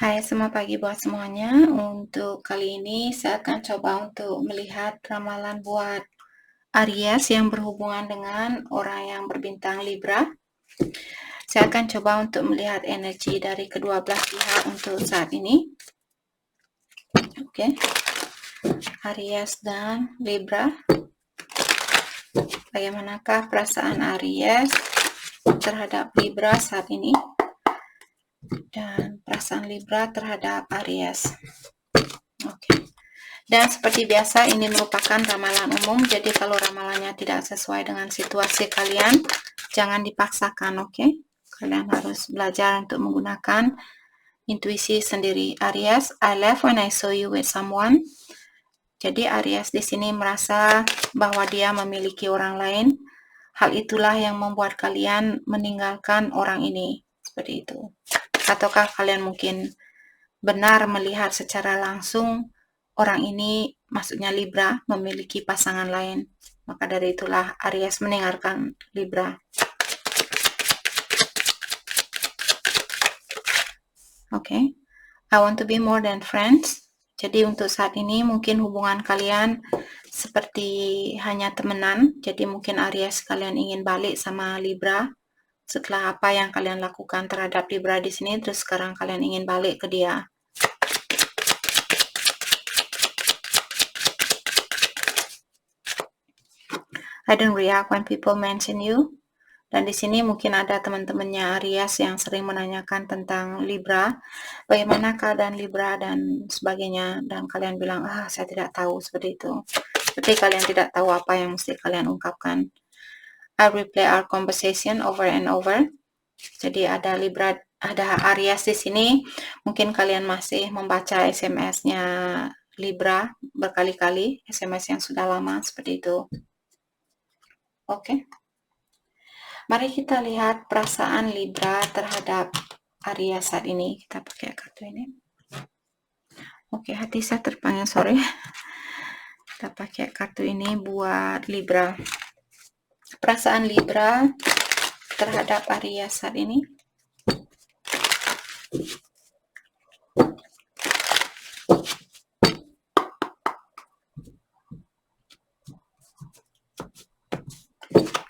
Hai, selamat pagi buat semuanya. Untuk kali ini saya akan coba untuk melihat ramalan buat Aries yang berhubungan dengan orang yang berbintang Libra. Saya akan coba untuk melihat energi dari kedua belah pihak untuk saat ini. Oke. Aries dan Libra. Bagaimanakah perasaan Aries terhadap Libra saat ini? Dan perasaan Libra terhadap Aries. Oke. Dan seperti biasa, ini merupakan ramalan umum, jadi kalau ramalannya tidak sesuai dengan situasi kalian, jangan dipaksakan, oke? Kalian harus belajar untuk menggunakan intuisi sendiri. Aries, I love when I saw you with someone. Jadi Aries di sini merasa bahwa dia memiliki orang lain. Hal itulah yang membuat kalian meninggalkan orang ini, seperti itu. Ataukah kalian mungkin benar melihat secara langsung orang ini, maksudnya Libra, memiliki pasangan lain. Maka dari itulah Aries meninggalkan Libra. Oke. I want to be more than friends. Jadi untuk saat ini mungkin hubungan kalian seperti hanya temenan. Jadi mungkin Aries kalian ingin balik sama Libra setelah apa yang kalian lakukan terhadap Libra di sini, terus sekarang kalian ingin balik ke dia. I don't react when people mention you. Dan di sini mungkin ada teman-temannya Aries yang sering menanyakan tentang Libra, bagaimana keadaan Libra dan sebagainya, dan kalian bilang, saya tidak tahu, seperti itu. Seperti kalian tidak tahu apa yang mesti kalian ungkapkan. I replay our conversation over and over. Jadi ada Libra, ada Aries di sini. Mungkin kalian masih membaca SMS-nya Libra berkali-kali, SMS yang sudah lama, seperti itu. Oke. Mari kita lihat perasaan Libra terhadap Aries saat ini. Kita pakai kartu ini. Oke, hati saya terpanggil, sorry. Kita pakai kartu ini buat Libra. Perasaan Libra terhadap Aries saat ini.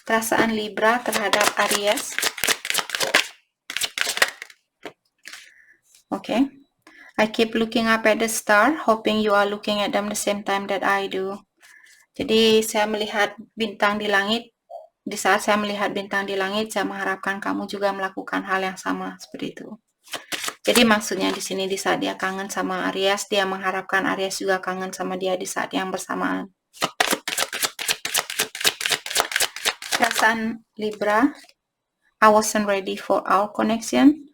Perasaan Libra terhadap Aries. Okay. I keep looking up at the star, hoping you are looking at them the same time that I do. Jadi saya melihat bintang di langit. Di saat saya melihat bintang di langit, saya mengharapkan kamu juga melakukan hal yang sama, seperti itu. Jadi maksudnya di sini di saat dia kangen sama Aries, dia mengharapkan Aries juga kangen sama dia di saat yang bersamaan. Perasaan Libra, I wasn't ready for our connection.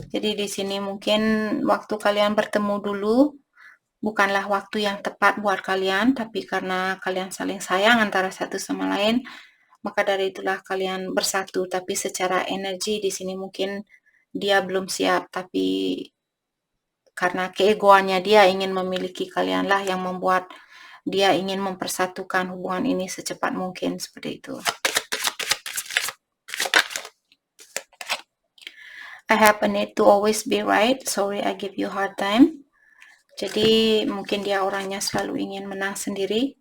Jadi di sini mungkin waktu kalian bertemu dulu bukanlah waktu yang tepat buat kalian, tapi karena kalian saling sayang antara satu sama lain, maka dari itulah kalian bersatu. Tapi secara energi di sini mungkin dia belum siap, tapi karena keegoannya dia ingin memiliki kalianlah yang membuat dia ingin mempersatukan hubungan ini secepat mungkin, seperti itu. I have a need to always be right. Sorry I give you hard time. Jadi mungkin dia orangnya selalu ingin menang sendiri.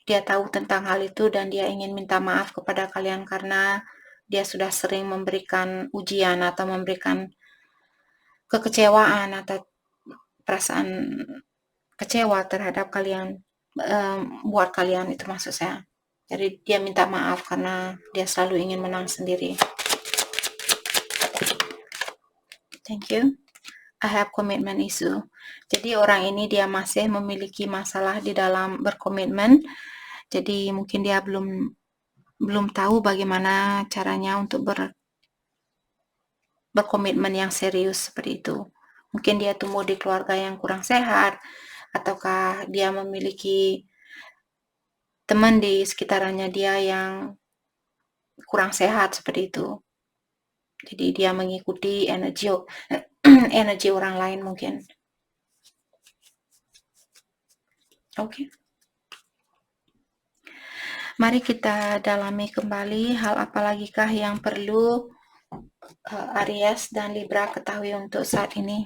Dia tahu tentang hal itu dan dia ingin minta maaf kepada kalian karena dia sudah sering memberikan ujian atau memberikan kekecewaan atau perasaan kecewa terhadap kalian, buat kalian, itu maksud saya. Jadi dia minta maaf karena dia selalu ingin menang sendiri. Thank you. I have commitment issue. Jadi orang ini dia masih memiliki masalah di dalam berkomitmen. Jadi mungkin dia belum tahu bagaimana caranya untuk berkomitmen yang serius, seperti itu. Mungkin dia tumbuh di keluarga yang kurang sehat, ataukah dia memiliki teman di sekitarannya dia yang kurang sehat, seperti itu. Jadi dia mengikuti energi orang lain mungkin. Oke. Mari kita dalami kembali hal apalagikah yang perlu Aries dan Libra ketahui untuk saat ini.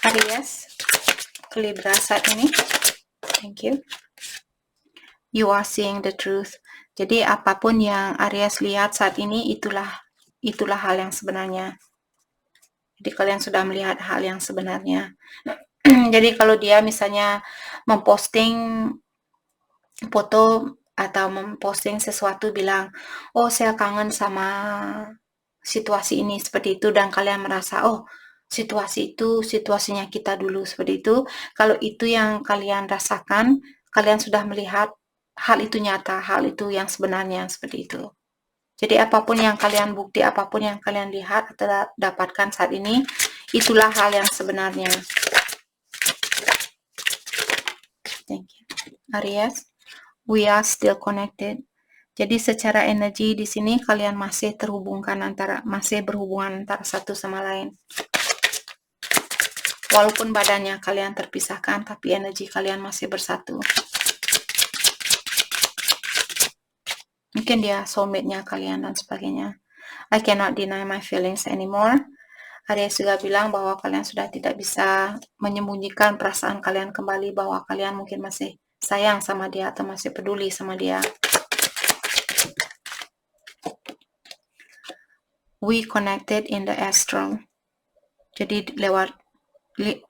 Aries ke Libra saat ini. Thank you. You are seeing the truth. Jadi apapun yang Aries lihat saat ini, itulah hal yang sebenarnya. Jadi kalian sudah melihat hal yang sebenarnya. Jadi kalau dia misalnya memposting foto atau memposting sesuatu bilang, oh saya kangen sama situasi ini seperti itu, dan kalian merasa, oh situasi itu situasinya kita dulu seperti itu. Kalau itu yang kalian rasakan, kalian sudah melihat hal itu nyata, hal itu yang sebenarnya seperti itu. Jadi apapun yang kalian bukti, apapun yang kalian lihat atau dapatkan saat ini, itulah hal yang sebenarnya. Thank you. Aries, we are still connected. Jadi secara energi di sini kalian masih berhubungan antara satu sama lain. Walaupun badannya kalian terpisahkan, tapi energi kalian masih bersatu. Mungkin dia soulmate-nya kalian dan sebagainya. I cannot deny my feelings anymore. Aries juga bilang bahwa kalian sudah tidak bisa menyembunyikan perasaan kalian kembali, bahwa kalian mungkin masih sayang sama dia atau masih peduli sama dia. We connected in the astral. Jadi lewat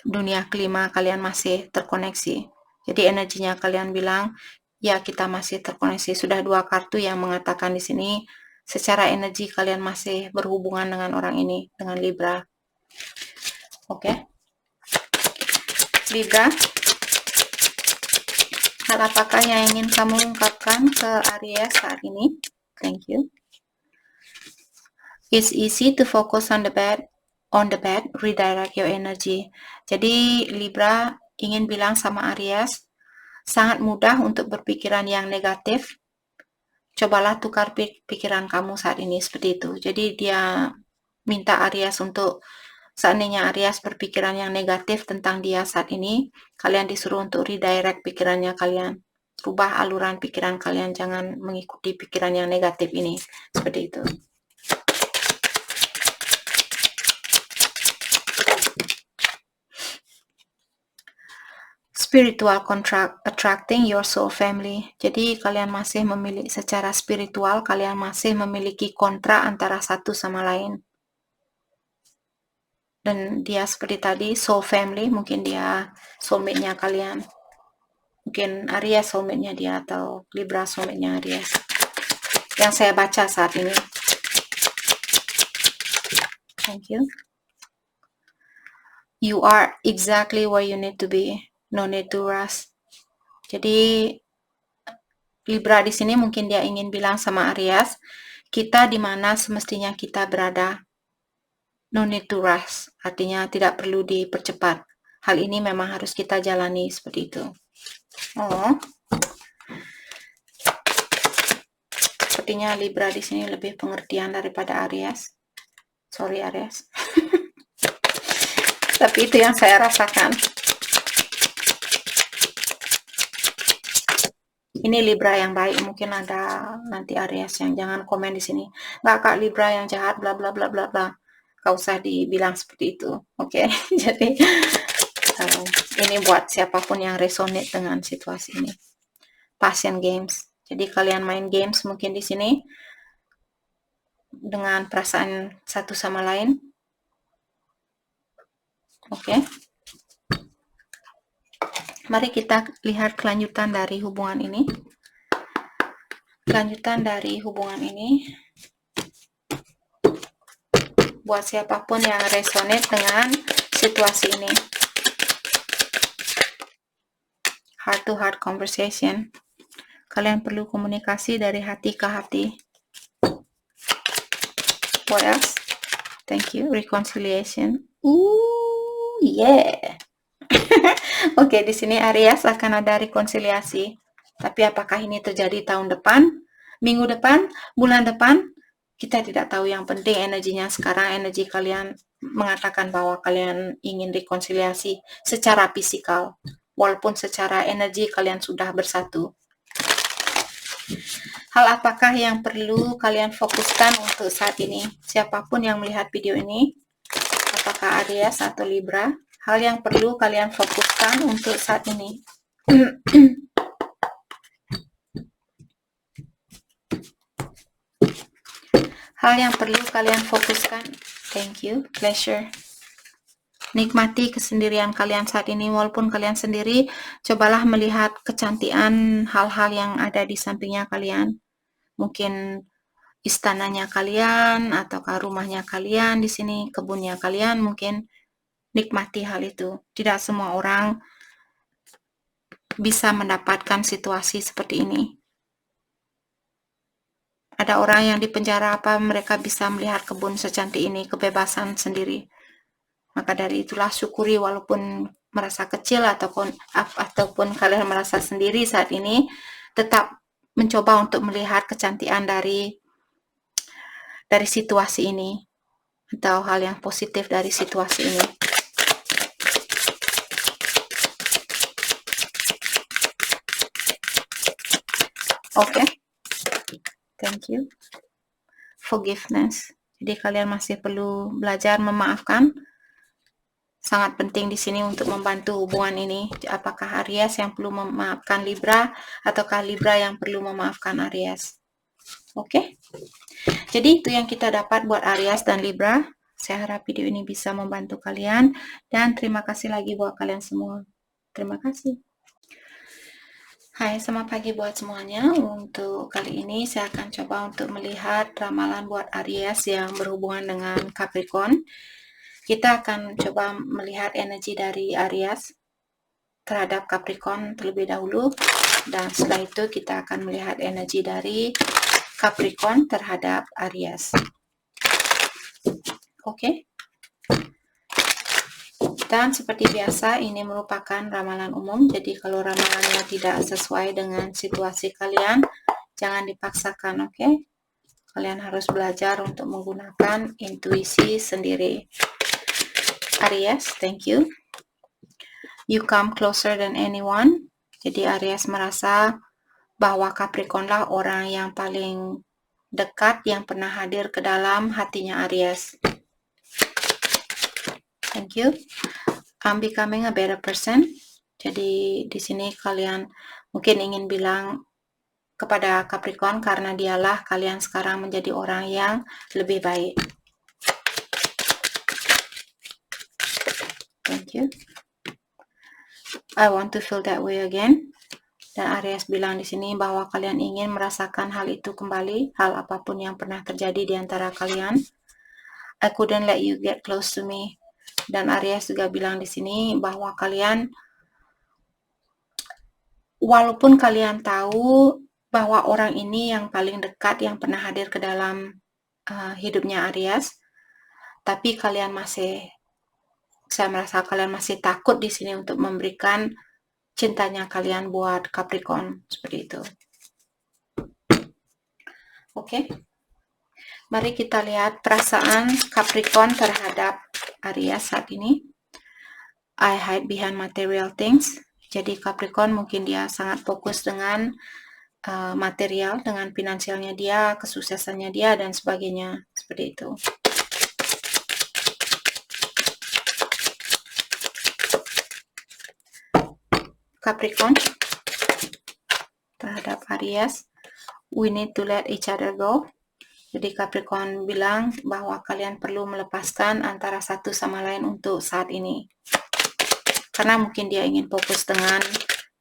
dunia kelima kalian masih terkoneksi. Jadi energinya kalian bilang, ya kita masih terkoneksi. Sudah 2 kartu yang mengatakan di sini, secara energi kalian masih berhubungan dengan orang ini, dengan Libra. Oke. Libra, hal apakah yang ingin kamu ungkapkan ke Aries saat ini? Thank you. It's easy to focus on the bad, redirect your energy. Jadi Libra ingin bilang sama Aries, sangat mudah untuk berpikiran yang negatif. Cobalah tukar pikiran kamu saat ini seperti itu. Jadi dia minta Aries untuk, seandainya Aries berpikiran yang negatif tentang dia saat ini, kalian disuruh untuk redirect pikirannya kalian. Rubah aluran pikiran kalian, jangan mengikuti pikiran yang negatif ini. Seperti itu. Spiritual contract, attracting your soul family. Jadi kalian masih memiliki, secara spiritual kalian masih memiliki kontrak antara satu sama lain. Dan dia seperti tadi, soul family, mungkin dia soulmate-nya kalian. Mungkin Aries soulmate-nya dia, atau Libra soulmate-nya Aries. Yang saya baca saat ini. Thank you. You are exactly where you need to be. No need to rush. Jadi Libra di sini mungkin dia ingin bilang sama Aries, kita di mana semestinya kita berada. No need to rush, artinya tidak perlu dipercepat. Hal ini memang harus kita jalani seperti itu. Oh, sepertinya Libra di sini lebih pengertian daripada Aries. Sorry Aries. Tapi itu yang saya rasakan. Ini Libra yang baik, mungkin ada nanti Aries yang jangan komen di sini. Nggak Kak, Libra yang jahat, bla bla bla bla bla. Nggak usah dibilang seperti itu, oke? Jadi ini buat siapapun yang resonate dengan situasi ini. Passion games. Jadi kalian main games mungkin di sini dengan perasaan satu sama lain, oke? Mari kita lihat kelanjutan dari hubungan ini. Kelanjutan dari hubungan ini buat siapapun yang resonate dengan situasi ini. Heart to heart conversation. Kalian perlu komunikasi dari hati ke hati. What else? Thank you. Reconciliation. Yeah. Oke, di sini Aries akan ada rekonsiliasi. Tapi apakah ini terjadi tahun depan, minggu depan, bulan depan? Kita tidak tahu. Yang penting energinya sekarang, energi kalian mengatakan bahwa kalian ingin rekonsiliasi secara fisikal, walaupun secara energi kalian sudah bersatu. Hal apakah yang perlu kalian fokuskan untuk saat ini? Siapapun yang melihat video ini, apakah Aries atau Libra, hal yang perlu kalian fokuskan untuk saat ini. Hal yang perlu kalian fokuskan. Thank you, pleasure. Nikmati kesendirian kalian saat ini, walaupun kalian sendiri. Cobalah melihat kecantikan hal-hal yang ada di sampingnya kalian. Mungkin istananya kalian, ataukah rumahnya kalian di sini, kebunnya kalian, mungkin nikmati hal itu. Tidak semua orang bisa mendapatkan situasi seperti ini. Ada orang yang di penjara, apa mereka bisa melihat kebun secantik ini, kebebasan sendiri. Maka dari itulah syukuri, walaupun merasa kecil ataupun kalian merasa sendiri saat ini, tetap mencoba untuk melihat kecantikan dari situasi ini, atau hal yang positif dari situasi ini. Oke. Thank you. Forgiveness. Jadi kalian masih perlu belajar memaafkan. Sangat penting di sini untuk membantu hubungan ini. Apakah Aries yang perlu memaafkan Libra, ataukah Libra yang perlu memaafkan Aries? Oke. Jadi itu yang kita dapat buat Aries dan Libra. Saya harap video ini bisa membantu kalian, dan terima kasih lagi buat kalian semua. Terima kasih. Hai, selamat pagi buat semuanya. Untuk kali ini saya akan coba untuk melihat ramalan buat Aries yang berhubungan dengan Capricorn. Kita akan coba melihat energi dari Aries terhadap Capricorn terlebih dahulu, dan setelah itu kita akan melihat energi dari Capricorn terhadap Aries. Oke. Dan seperti biasa, ini merupakan ramalan umum. Jadi kalau ramalannya tidak sesuai dengan situasi kalian, jangan dipaksakan, oke? Kalian harus belajar untuk menggunakan intuisi sendiri. Aries, thank you. You come closer than anyone. Jadi Aries merasa bahwa Capricorn lah orang yang paling dekat yang pernah hadir ke dalam hatinya Aries. Thank you. I'm becoming a better person. Jadi di sini kalian mungkin ingin bilang kepada Capricorn, karena dialah kalian sekarang menjadi orang yang lebih baik. Thank you. I want to feel that way again. Dan Aries bilang di sini bahwa kalian ingin merasakan hal itu kembali, hal apapun yang pernah terjadi di antara kalian. I couldn't let you get close to me. Dan Aries juga bilang di sini bahwa kalian, walaupun kalian tahu bahwa orang ini yang paling dekat yang pernah hadir ke dalam hidupnya Aries, tapi saya merasa kalian masih takut di sini untuk memberikan cintanya kalian buat Capricorn, seperti itu. Oke. Mari kita lihat perasaan Capricorn terhadap Aries saat ini. I hide behind material things. Jadi Capricorn mungkin dia sangat fokus dengan material, dengan finansialnya dia, kesuksesannya dia, dan sebagainya. Seperti itu. Capricorn terhadap Aries, we need to let each other go. Jadi Capricorn bilang bahwa kalian perlu melepaskan antara satu sama lain untuk saat ini. Karena mungkin dia ingin fokus dengan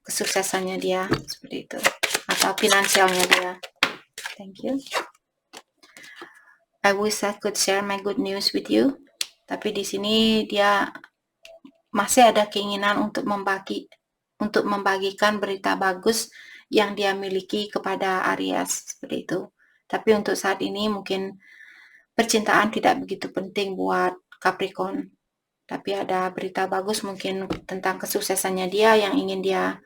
kesuksesannya dia, seperti itu. Atau finansialnya dia. Thank you. I wish I could share my good news with you. Tapi di sini dia masih ada keinginan untuk membagikan berita bagus yang dia miliki kepada Aries, seperti itu. Tapi untuk saat ini mungkin percintaan tidak begitu penting buat Capricorn. Tapi ada berita bagus mungkin tentang kesuksesannya dia yang ingin dia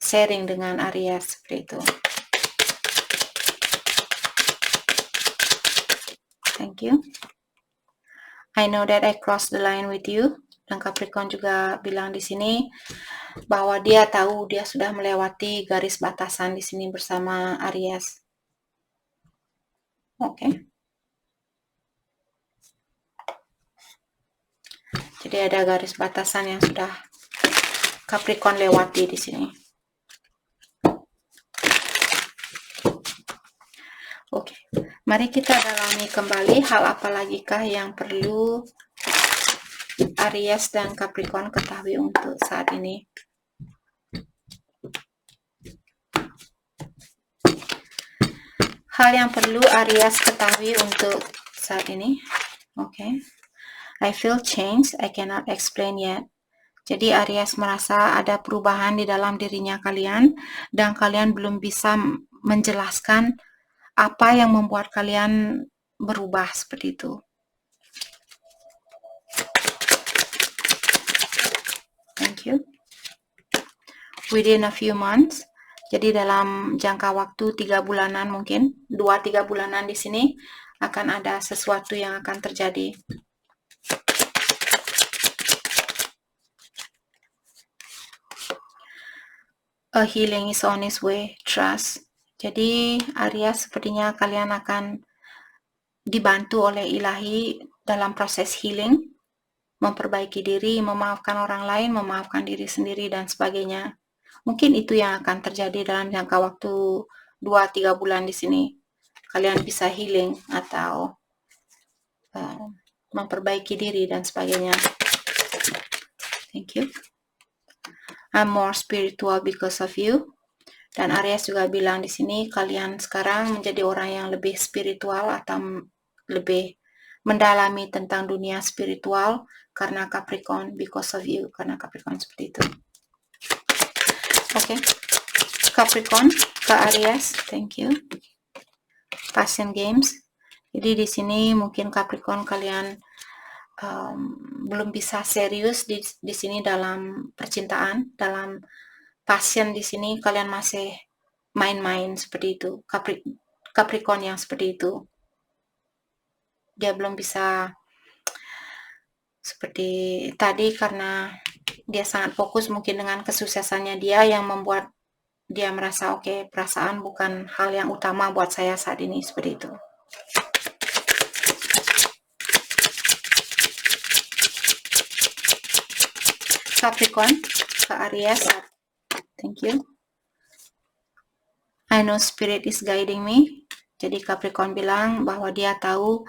sharing dengan Aries seperti itu. Thank you. I know that I crossed the line with you. Dan Capricorn juga bilang di sini bahwa dia tahu dia sudah melewati garis batasan di sini bersama Aries. Oke. Jadi ada garis batasan yang sudah Capricorn lewati di sini. Oke. Mari kita dalami kembali hal apa lagi kah yang perlu Aries dan Capricorn ketahui untuk saat ini. Hal yang perlu Aries ketahui untuk saat ini. Oke. I feel change, I cannot explain yet. Jadi Aries merasa ada perubahan di dalam dirinya kalian dan kalian belum bisa menjelaskan apa yang membuat kalian berubah seperti itu. Thank you. Within a few months, jadi dalam jangka waktu 3 bulanan mungkin, 2-3 bulanan di sini akan ada sesuatu yang akan terjadi. A healing is on its way, trust. Jadi Aries sepertinya kalian akan dibantu oleh ilahi dalam proses healing, memperbaiki diri, memaafkan orang lain, memaafkan diri sendiri dan sebagainya. Mungkin itu yang akan terjadi dalam jangka waktu 2-3 bulan di sini. Kalian bisa healing atau memperbaiki diri dan sebagainya. Thank you. I'm more spiritual because of you. Dan Aries juga bilang di sini kalian sekarang menjadi orang yang lebih spiritual atau lebih mendalami tentang dunia spiritual karena Capricorn, because of you, karena Capricorn seperti itu. Oke. Capricorn ke Aries, thank you. Passion games. Jadi di sini mungkin Capricorn kalian belum bisa serius di sini dalam percintaan, dalam passion di sini kalian masih main-main seperti itu. Capricorn yang seperti itu. Dia belum bisa seperti tadi karena dia sangat fokus mungkin dengan kesuksesannya dia yang membuat dia merasa oke, perasaan bukan hal yang utama buat saya saat ini seperti itu. Capricorn ke Aries, thank you. I know spirit is guiding me. Jadi Capricorn bilang bahwa dia tahu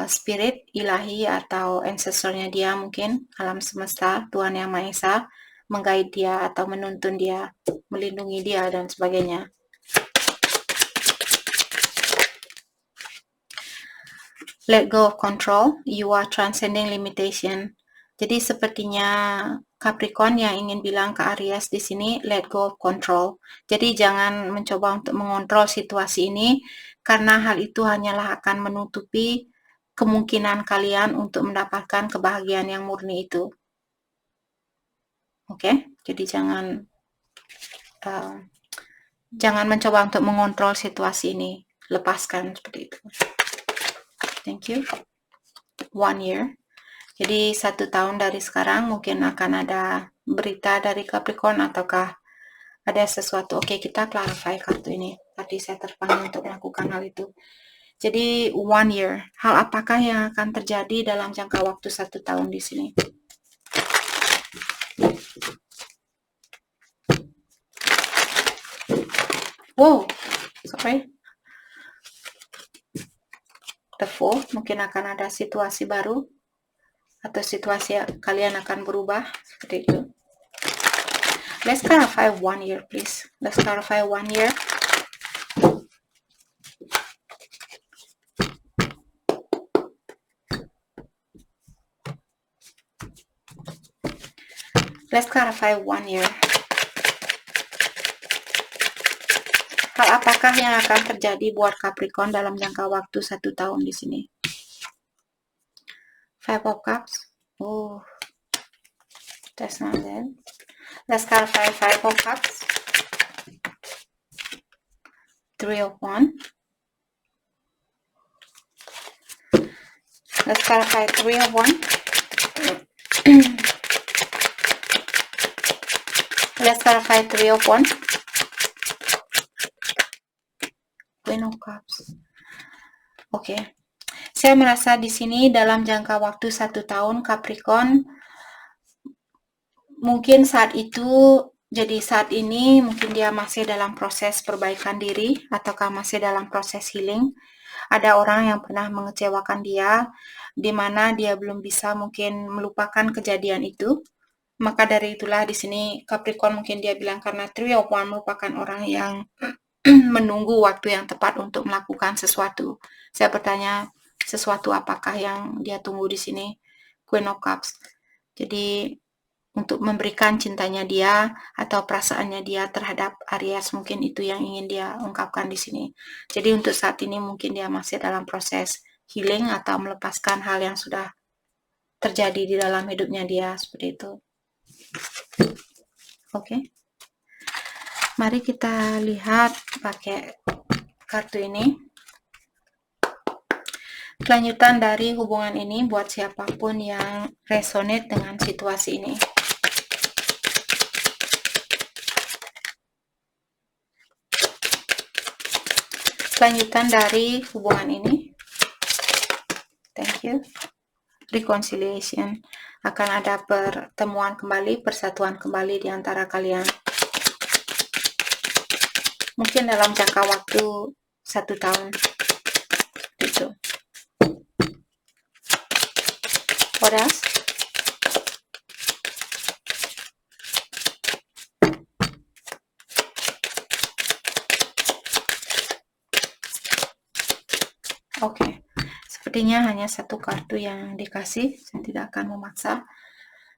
spirit ilahi atau ancestornya dia, mungkin alam semesta, Tuhan Yang Maha Esa, mengguide dia atau menuntun dia, melindungi dia dan sebagainya. Let go of control, you are transcending limitation. Jadi sepertinya Capricorn yang ingin bilang ke Aries di sini, let go of control. Jadi jangan mencoba untuk mengontrol situasi ini, karena hal itu hanyalah akan menutupi kemungkinan kalian untuk mendapatkan kebahagiaan yang murni itu. Oke, jadi jangan mencoba untuk mengontrol situasi ini, lepaskan seperti itu. Thank you. 1 year. Jadi 1 tahun dari sekarang mungkin akan ada berita dari Capricorn ataukah ada sesuatu. Oke, kita clarify kartu ini. Tadi saya terpanggil untuk melakukan hal itu. Jadi 1 year. Hal apakah yang akan terjadi dalam jangka waktu 1 tahun di sini? Wow, sorry. The Fourth, mungkin akan ada situasi baru atau situasi kalian akan berubah seperti itu. Let's clarify 1 year, please. Let's clarify 1 year. Let's clarify 1 year. Hal apakah yang akan terjadi buat Capricorn dalam jangka waktu 1 tahun di sini? 5 of Cups. Oh, that's not it. Let's clarify 5 of Cups. Three of Wands. Let's clarify Three of Wands. Let's clarify Three of Wands. Queen of Cups. Oke. Saya merasa di sini dalam jangka waktu 1 tahun Capricorn, mungkin saat ini mungkin dia masih dalam proses perbaikan diri ataukah masih dalam proses healing. Ada orang yang pernah mengecewakan dia, di mana dia belum bisa mungkin melupakan kejadian itu. Maka dari itulah di sini Capricorn mungkin dia bilang karena Three of Wands merupakan orang yang menunggu waktu yang tepat untuk melakukan sesuatu. Saya bertanya, sesuatu apakah yang dia tunggu di sini? Queen of Cups. Jadi untuk memberikan cintanya dia atau perasaannya dia terhadap Aries, mungkin itu yang ingin dia ungkapkan di sini. Jadi untuk saat ini mungkin dia masih dalam proses healing atau melepaskan hal yang sudah terjadi di dalam hidupnya dia, seperti itu. Oke. Mari kita lihat pakai kartu ini. Kelanjutan dari hubungan ini buat siapapun yang resonate dengan situasi ini. Kelanjutan dari hubungan ini. Thank you. Reconciliation. Akan ada pertemuan kembali, persatuan kembali di antara kalian. Mungkin dalam jangka waktu 1 tahun. Gitu. What else? Oke. Sepertinya hanya 1 kartu yang dikasih. Saya tidak akan memaksa.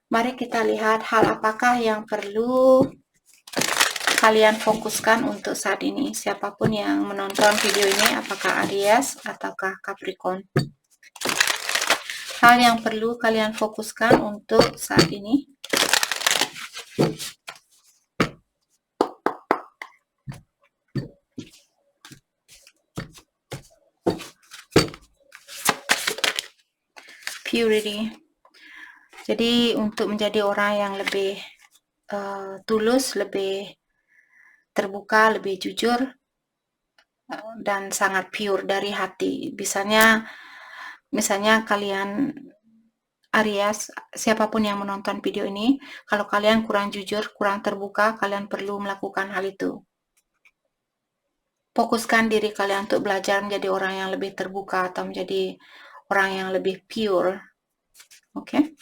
Mari kita lihat hal apakah yang perlu kalian fokuskan untuk saat ini. Siapapun yang menonton video ini, apakah Aries ataukah Capricorn. Hal yang perlu kalian fokuskan untuk saat ini. Purity. Jadi untuk menjadi orang yang lebih tulus, lebih terbuka, lebih jujur, dan sangat pure dari hati. Misalnya kalian Aries, siapapun yang menonton video ini, kalau kalian kurang jujur, kurang terbuka, kalian perlu melakukan hal itu. Fokuskan diri kalian untuk belajar menjadi orang yang lebih terbuka atau menjadi orang yang lebih pure. Oke?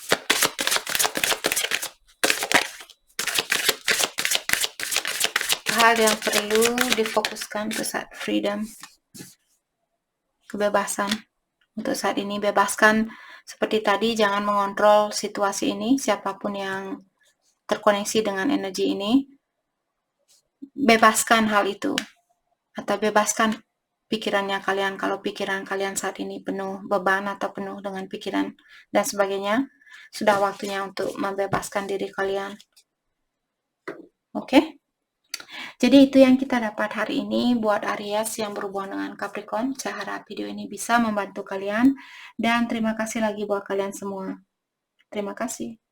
Hal yang perlu difokuskan untuk saat freedom, kebebasan. Untuk saat ini bebaskan, seperti tadi, jangan mengontrol situasi ini. Siapapun yang terkoneksi dengan energi ini, bebaskan hal itu. Atau bebaskan pikirannya kalian. Kalau pikiran kalian saat ini penuh beban atau penuh dengan pikiran dan sebagainya, sudah waktunya untuk membebaskan diri kalian. Oke? Jadi itu yang kita dapat hari ini buat Aries yang berhubungan dengan Capricorn. Saya harap video ini bisa membantu kalian. Dan terima kasih lagi buat kalian semua. Terima kasih.